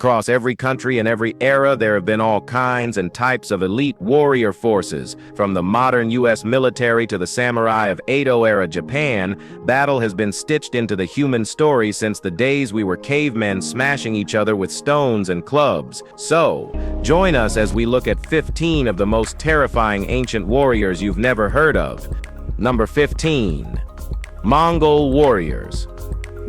Across every country and every era, there have been all kinds and types of elite warrior forces. From the modern US military to the Samurai of Edo-era Japan, battle has been stitched into the human story since the days we were cavemen smashing each other with stones and clubs. So, join us as we look at 15 of the most terrifying ancient warriors you've never heard of. Number 15. Mongol warriors.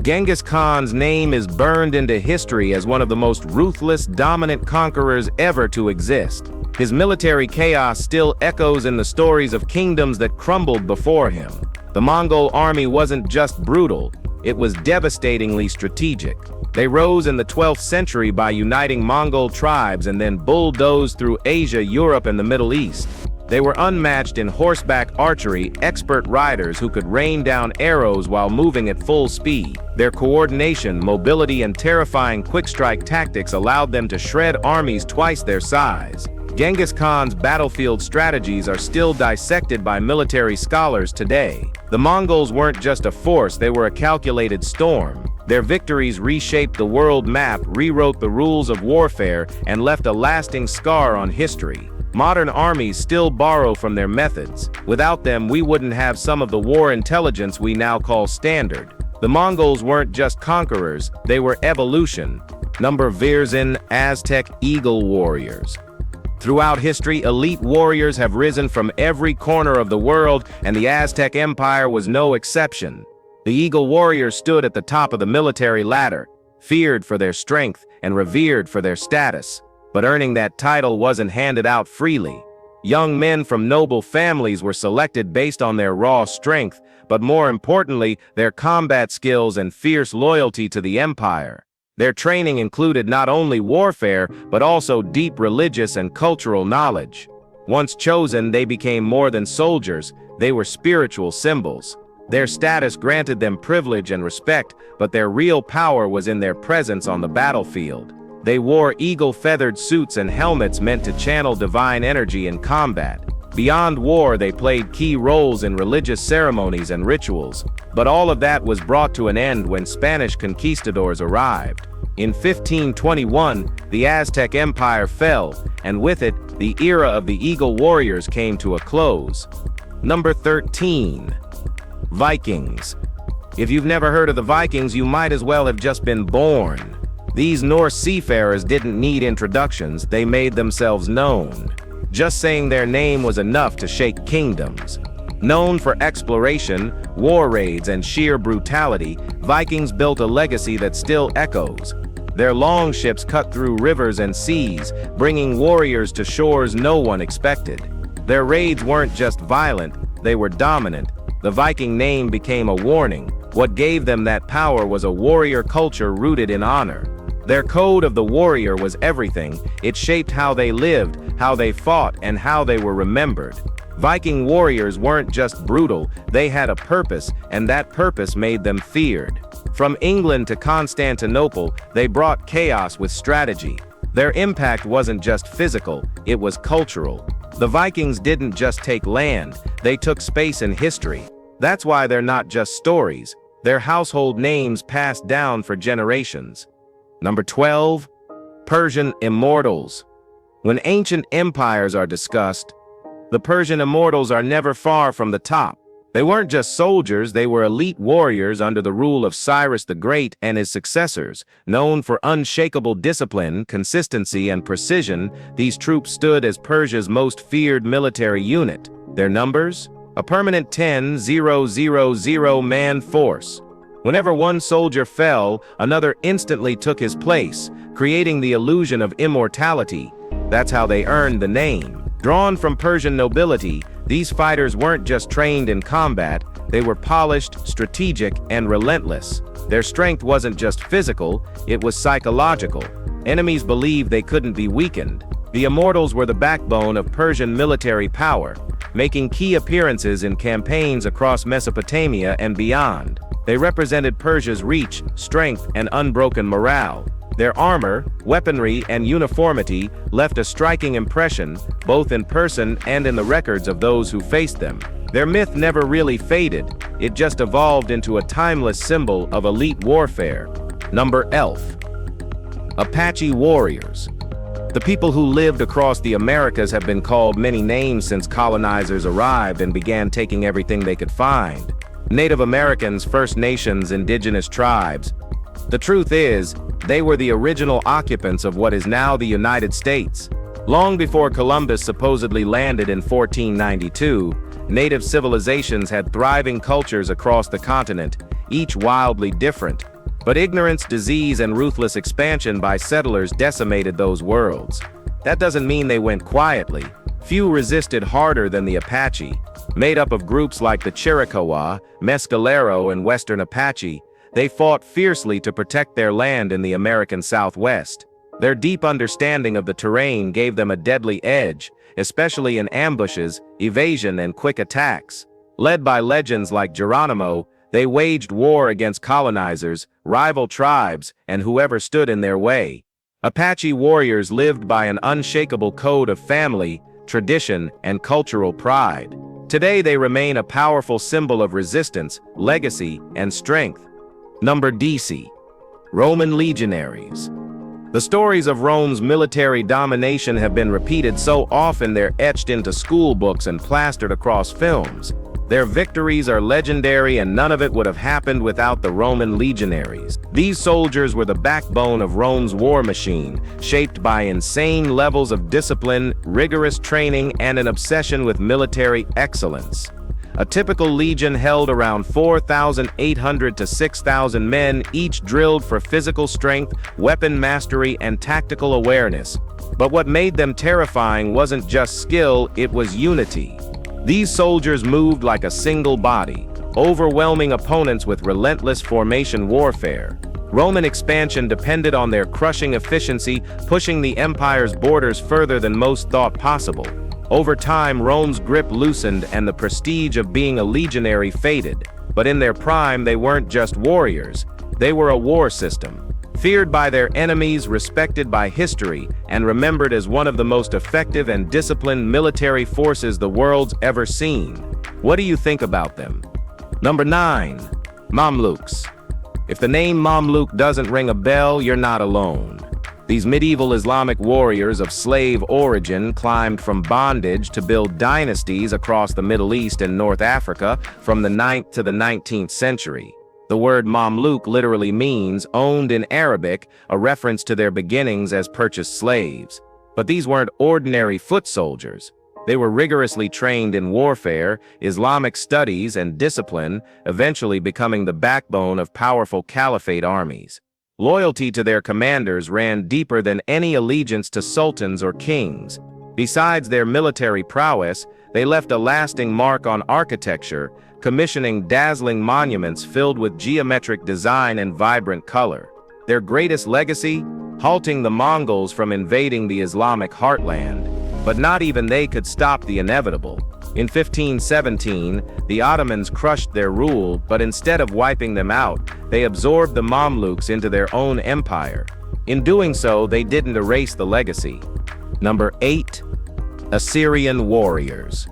Genghis Khan's name is burned into history as one of the most ruthless, dominant conquerors ever to exist. His military chaos still echoes in the stories of kingdoms that crumbled before him. The Mongol army wasn't just brutal, it was devastatingly strategic. They rose in the 12th century by uniting Mongol tribes and then bulldozed through Asia, Europe, and the Middle East. They were unmatched in horseback archery, expert riders who could rain down arrows while moving at full speed. Their coordination, mobility, and terrifying quick-strike tactics allowed them to shred armies twice their size. Genghis Khan's battlefield strategies are still dissected by military scholars today. The Mongols weren't just a force, they were a calculated storm. Their victories reshaped the world map, rewrote the rules of warfare, and left a lasting scar on history. Modern armies still borrow from their methods. Without them, we wouldn't have some of the war intelligence we now call standard. The Mongols weren't just conquerors, they were evolution. Number fearsome, Aztec eagle warriors. Throughout history, elite warriors have risen from every corner of the world, and the Aztec Empire was no exception. The eagle warriors stood at the top of the military ladder, feared for their strength and revered for their status. But earning that title wasn't handed out freely. Young men from noble families were selected based on their raw strength, but more importantly, their combat skills and fierce loyalty to the empire. Their training included not only warfare, but also deep religious and cultural knowledge. Once chosen, they became more than soldiers, they were spiritual symbols. Their status granted them privilege and respect, but their real power was in their presence on the battlefield. They wore eagle-feathered suits and helmets meant to channel divine energy in combat. Beyond war, they played key roles in religious ceremonies and rituals. But all of that was brought to an end when Spanish conquistadors arrived. In 1521, the Aztec Empire fell, and with it, the era of the Eagle Warriors came to a close. Number 13. Vikings. If you've never heard of the Vikings, you might as well have just been born. These Norse seafarers didn't need introductions, they made themselves known. Just saying their name was enough to shake kingdoms. Known for exploration, war raids, and sheer brutality, Vikings built a legacy that still echoes. Their longships cut through rivers and seas, bringing warriors to shores no one expected. Their raids weren't just violent, they were dominant. The Viking name became a warning. What gave them that power was a warrior culture rooted in honor. Their code of the warrior was everything. It shaped how they lived, how they fought, and how they were remembered. Viking warriors weren't just brutal, they had a purpose, and that purpose made them feared. From England to Constantinople, they brought chaos with strategy. Their impact wasn't just physical, it was cultural. The Vikings didn't just take land, they took space in history. That's why they're not just stories, they're household names passed down for generations. Number 12. Persian immortals. When ancient empires are discussed, the Persian immortals are never far from the top. They weren't just soldiers, they were elite warriors under the rule of Cyrus the Great and his successors. Known for unshakable discipline, consistency, and precision, these troops stood as Persia's most feared military unit. Their numbers? A permanent 10,000-man force. Whenever one soldier fell, another instantly took his place, creating the illusion of immortality. That's how they earned the name. Drawn from Persian nobility, these fighters weren't just trained in combat, they were polished, strategic, and relentless. Their strength wasn't just physical, it was psychological. Enemies believed they couldn't be weakened. The immortals were the backbone of Persian military power, making key appearances in campaigns across Mesopotamia and beyond. They represented Persia's reach, strength, and unbroken morale. Their armor, weaponry, and uniformity left a striking impression, both in person and in the records of those who faced them. Their myth never really faded, it just evolved into a timeless symbol of elite warfare. Number 11. Apache warriors. The people who lived across the Americas have been called many names since colonizers arrived and began taking everything they could find. Native Americans, First Nations, indigenous tribes. The truth is, they were the original occupants of what is now the United States. Long before Columbus supposedly landed in 1492, native civilizations had thriving cultures across the continent, each wildly different. But ignorance, disease, and ruthless expansion by settlers decimated those worlds. That doesn't mean they went quietly. Few resisted harder than the Apache. Made up of groups like the Terracotta, Mescalero, and Western Apache, they fought fiercely to protect their land in the American Southwest. Their deep understanding of the terrain gave them a deadly edge, especially in ambushes, evasion, and quick attacks. Led by legends like Geronimo, they waged war against colonizers, rival tribes, and whoever stood in their way. Apache warriors lived by an unshakable code of family, tradition, and cultural pride. Today they remain a powerful symbol of resistance, legacy, and strength. Number DC. Roman legionaries. The stories of Rome's military domination have been repeated so often they're etched into school books and plastered across films. Their victories are legendary, and none of it would have happened without the Roman legionaries. These soldiers were the backbone of Rome's war machine, shaped by insane levels of discipline, rigorous training, and an obsession with military excellence. A typical legion held around 4,800 to 6,000 men, each drilled for physical strength, weapon mastery, and tactical awareness. But what made them terrifying wasn't just skill, it was unity. These soldiers moved like a single body, overwhelming opponents with relentless formation warfare. Roman expansion depended on their crushing efficiency, pushing the empire's borders further than most thought possible. Over time, Rome's grip loosened and the prestige of being a legionary faded. But in their prime, they weren't just warriors. They were a war system. Feared by their enemies, respected by history, and remembered as one of the most effective and disciplined military forces the world's ever seen. What do you think about them? Number 9. Mamluks. If the name Mamluk doesn't ring a bell, you're not alone. These medieval Islamic warriors of slave origin climbed from bondage to build dynasties across the Middle East and North Africa from the 9th to the 19th century. The word Mamluk literally means owned in Arabic, a reference to their beginnings as purchased slaves. But these weren't ordinary foot soldiers. They were rigorously trained in warfare, Islamic studies, and discipline, eventually becoming the backbone of powerful caliphate armies. Loyalty to their commanders ran deeper than any allegiance to sultans or kings. Besides their military prowess, they left a lasting mark on architecture, commissioning dazzling monuments filled with geometric design and vibrant color. Their greatest legacy? Halting the Mongols from invading the Islamic heartland. But not even they could stop the inevitable. In 1517, the Ottomans crushed their rule, but instead of wiping them out, they absorbed the Mamluks into their own empire. In doing so, they didn't erase the legacy. Number 8. Assyrian warriors.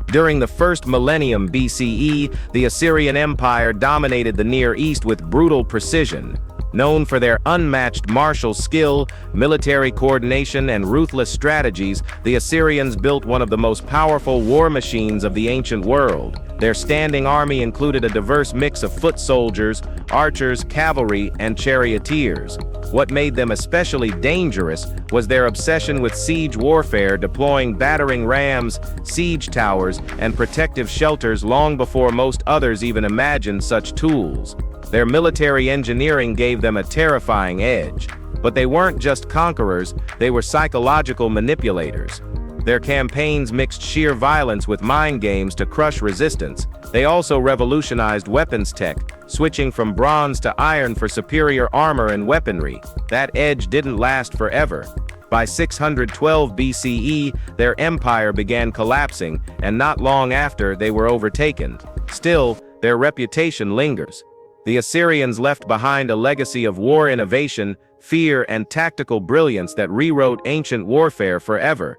During the first millennium BCE, the Assyrian Empire dominated the Near East with brutal precision. Known for their unmatched martial skill, military coordination, and ruthless strategies, the Assyrians built one of the most powerful war machines of the ancient world. Their standing army included a diverse mix of foot soldiers, archers, cavalry, and charioteers. What made them especially dangerous was their obsession with siege warfare, deploying battering rams, siege towers, and protective shelters long before most others even imagined such tools. Their military engineering gave them a terrifying edge. But they weren't just conquerors, they were psychological manipulators. Their campaigns mixed sheer violence with mind games to crush resistance. They also revolutionized weapons tech, switching from bronze to iron for superior armor and weaponry. That edge didn't last forever. By 612 BCE, their empire began collapsing, and not long after, they were overtaken. Still, their reputation lingers. The Assyrians left behind a legacy of war innovation, fear, and tactical brilliance that rewrote ancient warfare forever.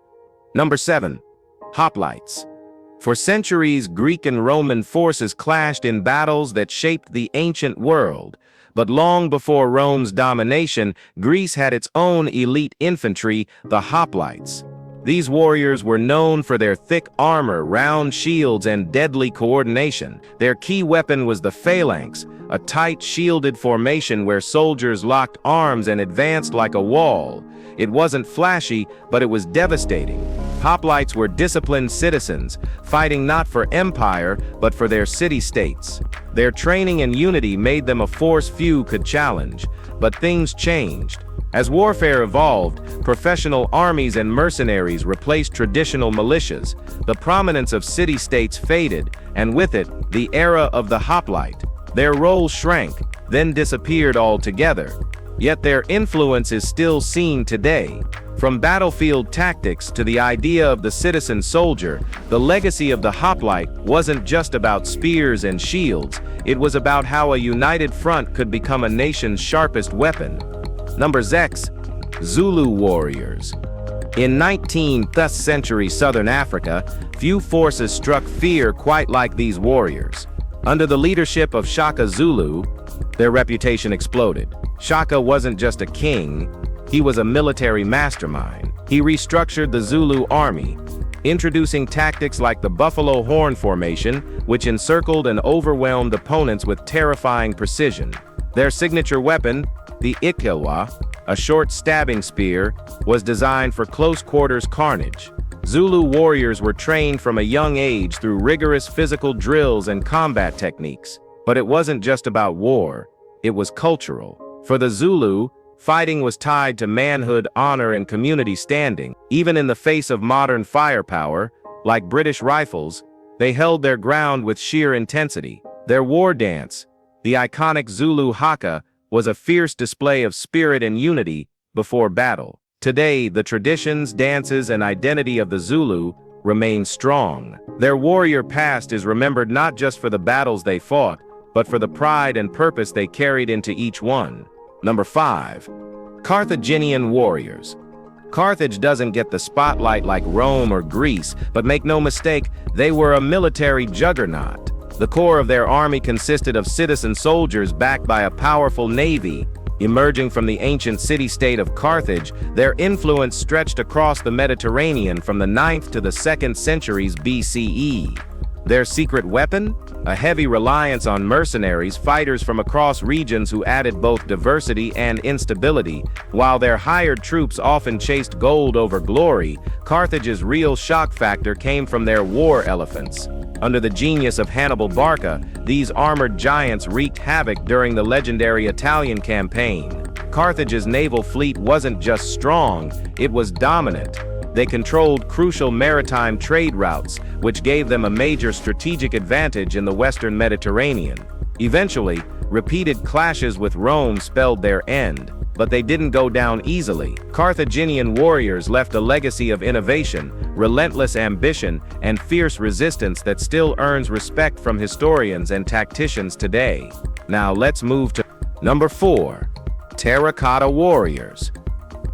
Number 7. Hoplites. For centuries, Greek and Roman forces clashed in battles that shaped the ancient world. But long before Rome's domination, Greece had its own elite infantry, the hoplites. These warriors were known for their thick armor, round shields, and deadly coordination. Their key weapon was the phalanx, a tight shielded formation where soldiers locked arms and advanced like a wall. It wasn't flashy, but it was devastating. Hoplites were disciplined citizens, fighting not for empire, but for their city-states. Their training and unity made them a force few could challenge. But things changed. As warfare evolved, professional armies and mercenaries replaced traditional militias. The prominence of city-states faded, and with it, the era of the hoplite. Their role shrank, then disappeared altogether. Yet their influence is still seen today. From battlefield tactics to the idea of the citizen soldier, the legacy of the hoplite wasn't just about spears and shields, it was about how a united front could become a nation's sharpest weapon. Number 6. Zulu warriors. In 19th century Southern Africa, few forces struck fear quite like these warriors. Under the leadership of Shaka Zulu, their reputation exploded. Shaka wasn't just a king, he was a military mastermind. He restructured the Zulu army, introducing tactics like the buffalo horn formation, which encircled and overwhelmed opponents with terrifying precision. Their signature weapon, the Ikilwa, a short stabbing spear, was designed for close-quarters carnage. Zulu warriors were trained from a young age through rigorous physical drills and combat techniques. But it wasn't just about war, it was cultural. For the Zulu, fighting was tied to manhood, honor, and community standing. Even in the face of modern firepower, like British rifles, they held their ground with sheer intensity. Their war dance, the iconic Zulu haka, was a fierce display of spirit and unity before battle. Today, the traditions, dances, and identity of the Zulu remain strong. Their warrior past is remembered not just for the battles they fought, but for the pride and purpose they carried into each one. Number 5. Carthaginian warriors. Carthage doesn't get the spotlight like Rome or Greece, but make no mistake, they were a military juggernaut. The core of their army consisted of citizen soldiers backed by a powerful navy. Emerging from the ancient city-state of Carthage, their influence stretched across the Mediterranean from the 9th to the 2nd centuries BCE. Their secret weapon? A heavy reliance on mercenaries, fighters from across regions who added both diversity and instability. While their hired troops often chased gold over glory, Carthage's real shock factor came from their war elephants. Under the genius of Hannibal Barca, these armored giants wreaked havoc during the legendary Italian campaign. Carthage's naval fleet wasn't just strong, it was dominant. They controlled crucial maritime trade routes, which gave them a major strategic advantage in the Western Mediterranean. Eventually, repeated clashes with Rome spelled their end, but they didn't go down easily. Carthaginian warriors left a legacy of innovation, relentless ambition, and fierce resistance that still earns respect from historians and tacticians today. Now let's move to number 4. Terracotta warriors.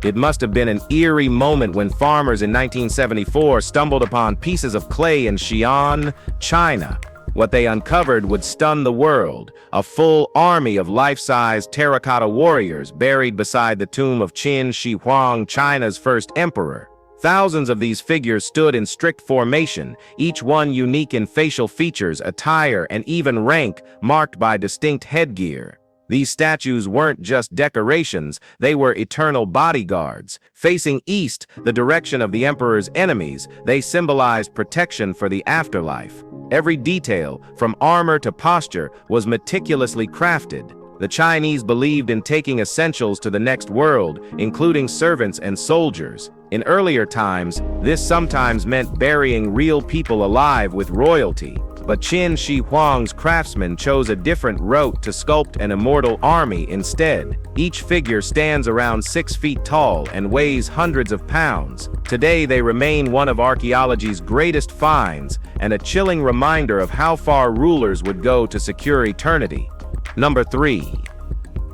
It must have been an eerie moment when farmers in 1974 stumbled upon pieces of clay in Xi'an, China. What they uncovered would stun the world: a full army of life-size terracotta warriors buried beside the tomb of Qin Shi Huang, China's first emperor. Thousands of these figures stood in strict formation, each one unique in facial features, attire, and even rank, marked by distinct headgear. These statues weren't just decorations, they were eternal bodyguards. Facing east, the direction of the emperor's enemies, they symbolized protection for the afterlife. Every detail, from armor to posture, was meticulously crafted. The Chinese believed in taking essentials to the next world, including servants and soldiers. In earlier times, this sometimes meant burying real people alive with royalty. But Qin Shi Huang's craftsmen chose a different route to sculpt an immortal army instead. Each figure stands around 6 feet tall and weighs hundreds of pounds. Today they remain one of archaeology's greatest finds and a chilling reminder of how far rulers would go to secure eternity. Number 3.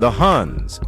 The Huns.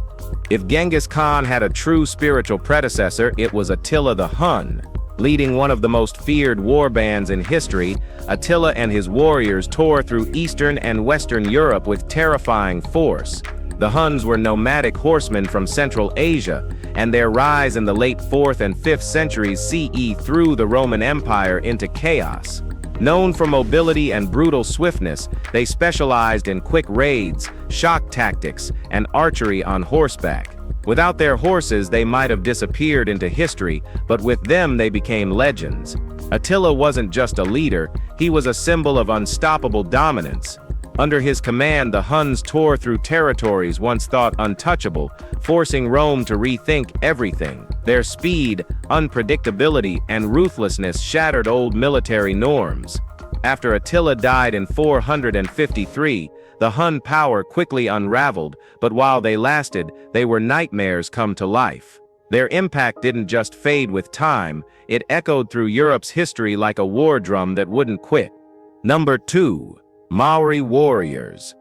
If Genghis Khan had a true spiritual predecessor, it was Attila the Hun. Leading one of the most feared war bands in history, Attila and his warriors tore through Eastern and Western Europe with terrifying force. The Huns were nomadic horsemen from Central Asia, and their rise in the late 4th and 5th centuries CE threw the Roman Empire into chaos. Known for mobility and brutal swiftness, they specialized in quick raids, shock tactics, and archery on horseback. Without their horses, they might have disappeared into history, but with them they became legends. Attila wasn't just a leader, he was a symbol of unstoppable dominance. Under his command, the Huns tore through territories once thought untouchable, forcing Rome to rethink everything. Their speed, unpredictability, and ruthlessness shattered old military norms. After Attila died in 453, the Hun power quickly unraveled, but while they lasted, they were nightmares come to life. Their impact didn't just fade with time, it echoed through Europe's history like a war drum that wouldn't quit. Number 2. Maori warriors.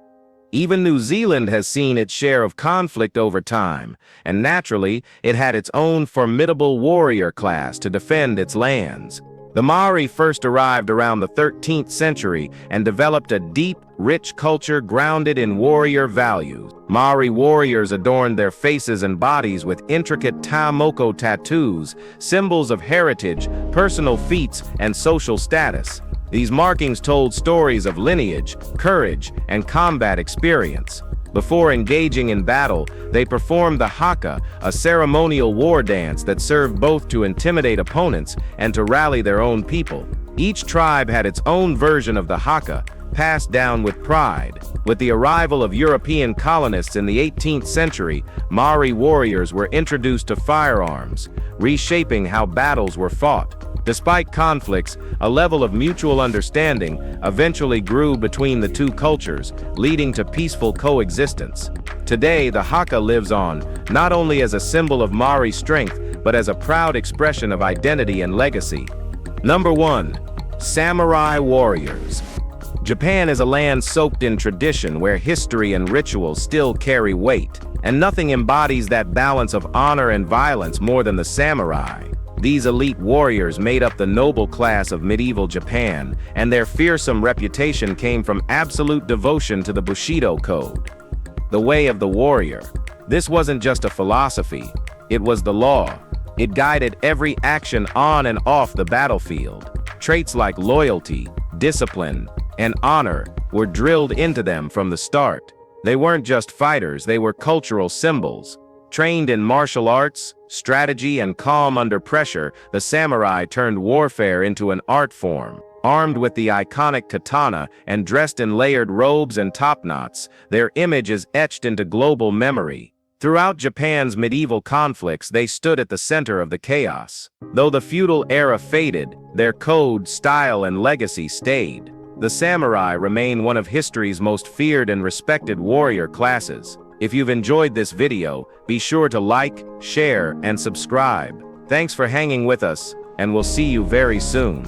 Even New Zealand has seen its share of conflict over time, and naturally, it had its own formidable warrior class to defend its lands. The Maori first arrived around the 13th century and developed a deep, rich culture grounded in warrior values. Maori warriors adorned their faces and bodies with intricate taumoko tattoos, symbols of heritage, personal feats, and social status. These markings told stories of lineage, courage, and combat experience. Before engaging in battle, they performed the haka, a ceremonial war dance that served both to intimidate opponents and to rally their own people. Each tribe had its own version of the haka, passed down with pride. With the arrival of European colonists in the 18th century, Maori warriors were introduced to firearms, reshaping how battles were fought. Despite conflicts, a level of mutual understanding eventually grew between the two cultures, leading to peaceful coexistence. Today, the haka lives on, not only as a symbol of Maori strength, but as a proud expression of identity and legacy. Number 1. Samurai warriors. Japan is a land soaked in tradition where history and ritual still carry weight, and nothing embodies that balance of honor and violence more than the samurai. These elite warriors made up the noble class of medieval Japan, and their fearsome reputation came from absolute devotion to the Bushido code, the way of the warrior. This wasn't just a philosophy, it was the law. It guided every action on and off the battlefield. Traits like loyalty, discipline, and honor were drilled into them from the start. They weren't just fighters, they were cultural symbols. Trained in martial arts, strategy, and calm under pressure, the samurai turned warfare into an art form. Armed with the iconic katana and dressed in layered robes and topknots, their image is etched into global memory. Throughout Japan's medieval conflicts, they stood at the center of the chaos. Though the feudal era faded, their code, style, and legacy stayed. The samurai remain one of history's most feared and respected warrior classes. If you've enjoyed this video, be sure to like, share, and subscribe. Thanks for hanging with us, and we'll see you very soon.